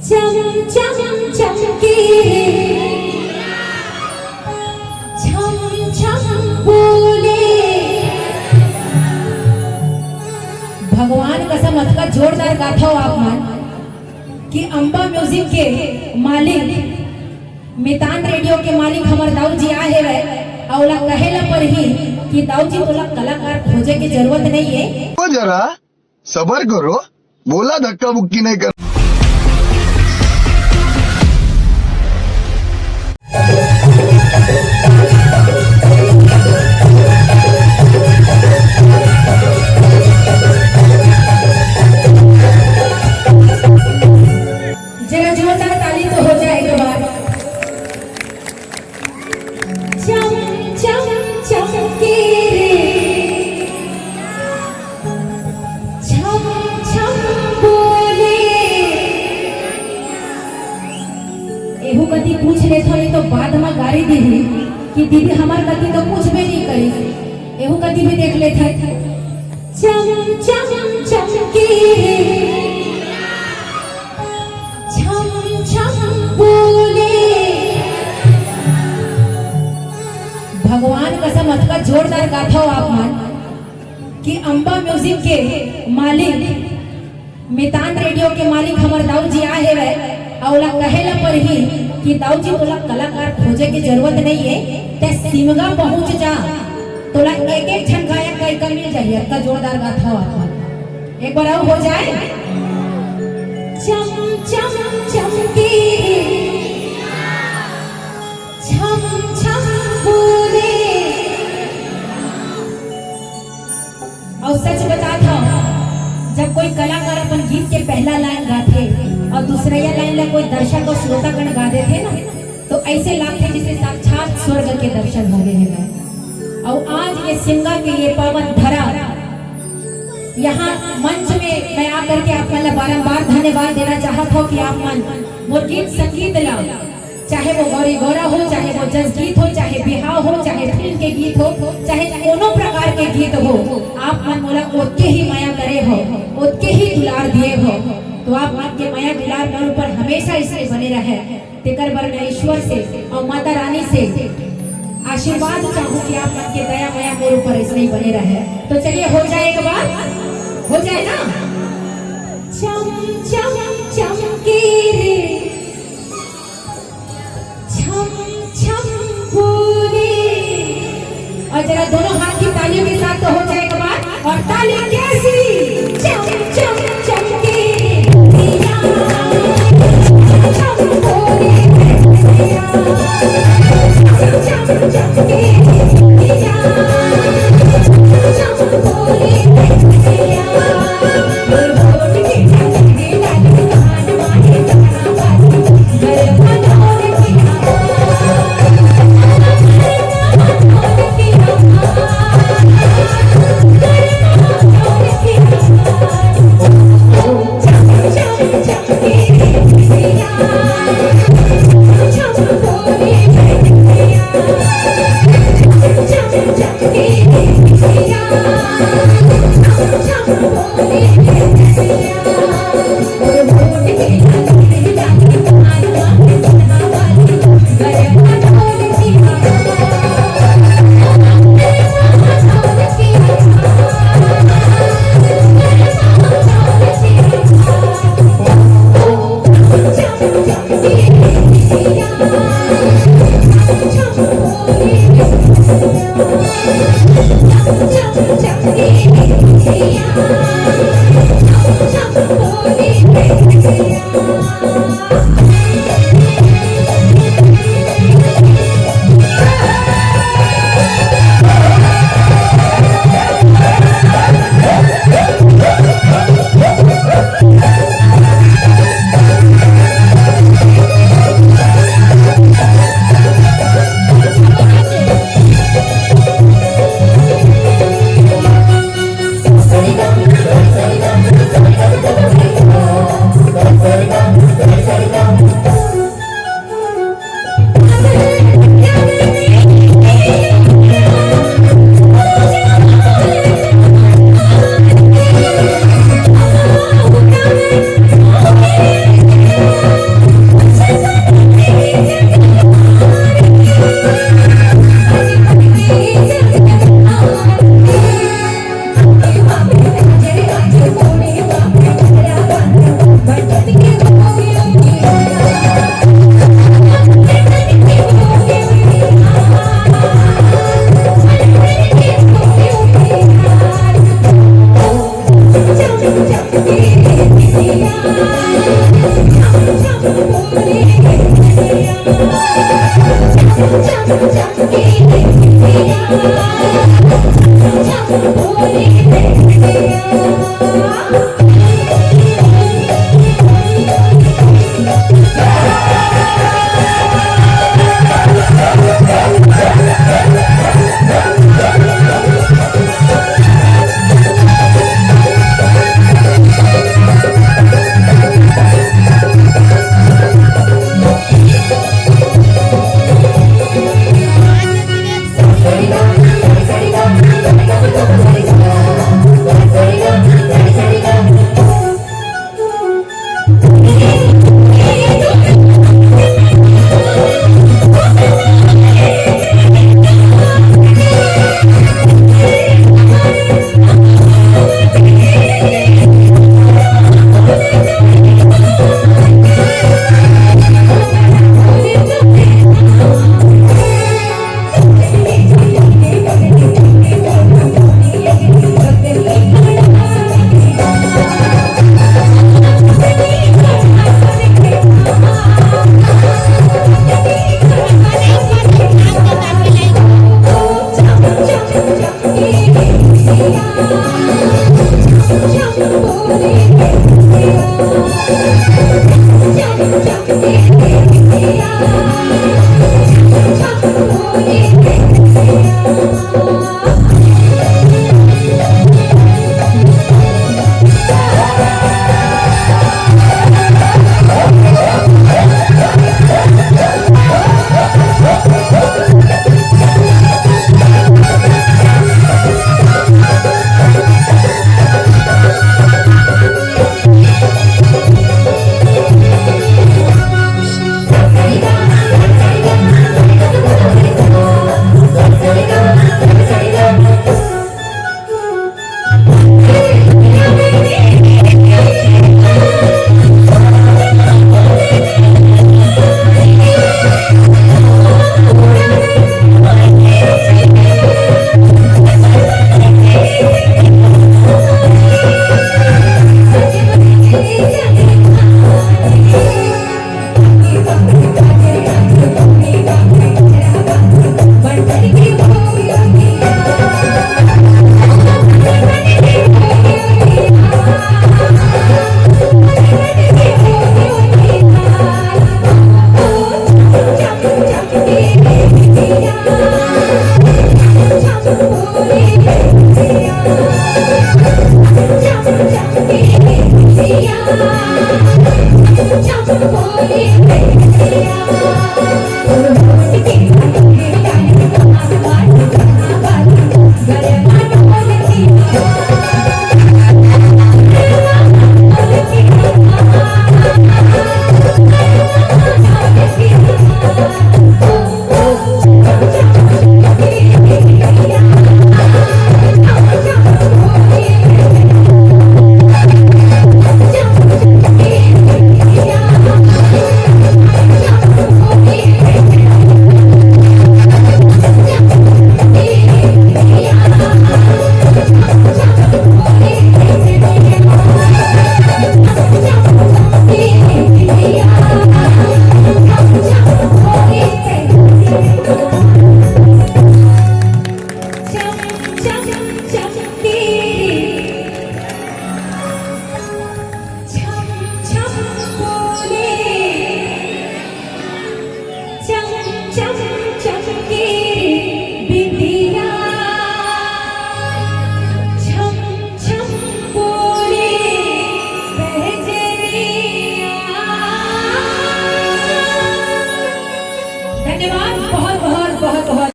चम चम चमके छम छम बोले। भगवान कसम अतका जोरदार गाथा हो आप मान कि अंबा म्यूजिक के मालिक मितान रेडियो के मालिक हमार दाऊ जी आए है औला कहेला पर ही कि दाऊ जी तोला कलाकार खोजे की जरूरत नहीं है। तो जरा सबर करो, बोला धक्का मुक्की नहीं कर। जरा जोरदार ताली तो हो जाए एक बार। चम चम चमके छम छम बोले। एहू कति पूछ ले थोड़ी तो बाद में गाड़ी दी कि दीदी हमार कति तो कुछ भी नहीं करी। एहू कति भी देख ले थे। चम चम चमके छम छम बोले। भगवान कसम अतका जोरदार गाथा हो आप मान कि अंबा म्यूजिक के मालिक मितान रेडियो के मालिक हमार दाऊ जी आए है औला कहेला पर ही कि दाऊ जी तोला कलाकार खोजे की जरूरत नहीं है। ते सिमगा पहुंच जा, तोला एक एक क्षण गायक का मिल जाइए। अतका जोरदार गाथा हो आप मान। एक बार और हो जाए। चम चम चमके छम छम बोले। और सच बता था जब कोई कलाकार अपन गीत के पहला लाइन गाते और दूसरा लाइन ला कोई दर्शक और श्रोतागण गा देते ना तो ऐसे लगते जैसे साक्षात स्वर्ग के दर्शन हो गए हैं। और आज ये सिमगा के ये पावन धरा यहाँ मंच में मैं आकर के आप मतलब बारंबार धन्यवाद देना चाहता हूँ कि आप मन वो गीत संगीत ला, चाहे वो गौरी गौरा हो, चाहे वो जज गीत हो, चाहे बिहाव हो, चाहे फिल्म के गीत हो, चाहे कोनो प्रकार के गीत हो, आप मन मोला ओतके ही माया करे हो, ओतके ही दुलार दिए हो। तो आप मन के माया दुलार मोर ऊपर हमेशा इसलिए बने रहे। तेकर बर मैं ईश्वर से और माता रानी से आशीर्वाद चाहूँ कि आप मन के दया माया मोर ऊपर ऐसे ही बने रहे। तो चलिए हो जाए एक बार, हो जाए ना। चम चम चमके छम छम बोले। और जरा दोनों हाथ की तालियों के साथ तो हो जाए एक बार। और ताली कैसी? चम चम चमके छम बोले। चम चमके छम बोले। Yeah.